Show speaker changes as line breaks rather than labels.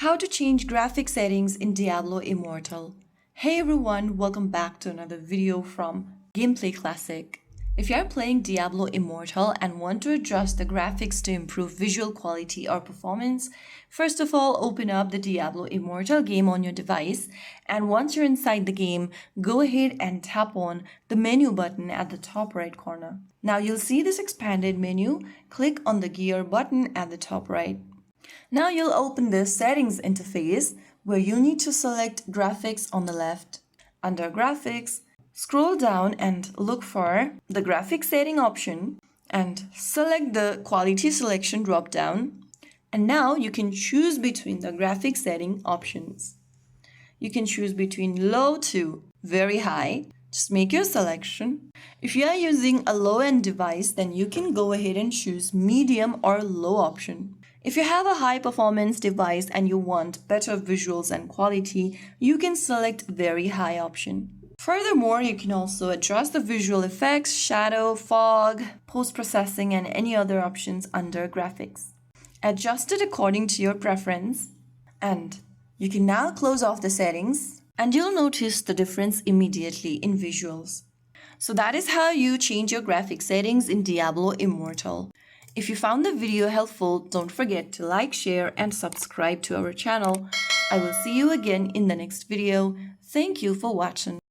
How to change graphic settings in Diablo Immortal. Hey everyone, welcome back to another video from Gameplay Classic. If you are playing Diablo Immortal and want to adjust the graphics to improve visual quality or performance, first of all, open up the Diablo Immortal game on your device, and once you're inside the game, go ahead and tap on the menu button at the top right corner. Now you'll see this expanded menu. Click on the gear button at the top right. Now you'll open the settings interface where you need to select graphics on the left. Under graphics, scroll down and look for the graphic setting option and select the quality selection drop down. And now you can choose between the graphic setting options. You can choose between low to very high. Just make your selection. If you are using a low-end device, then you can go ahead and choose medium or low option. If you have a high-performance device and you want better visuals and quality, you can select very high option. Furthermore, you can also adjust the visual effects, shadow, fog, post-processing, and any other options under graphics. Adjust it according to your preference, and you can now close off the settings, and you'll notice the difference immediately in visuals. So that is how you change your graphic settings in Diablo Immortal. If you found the video helpful, don't forget to like, share, and subscribe to our channel. I will see you again in the next video. Thank you for watching.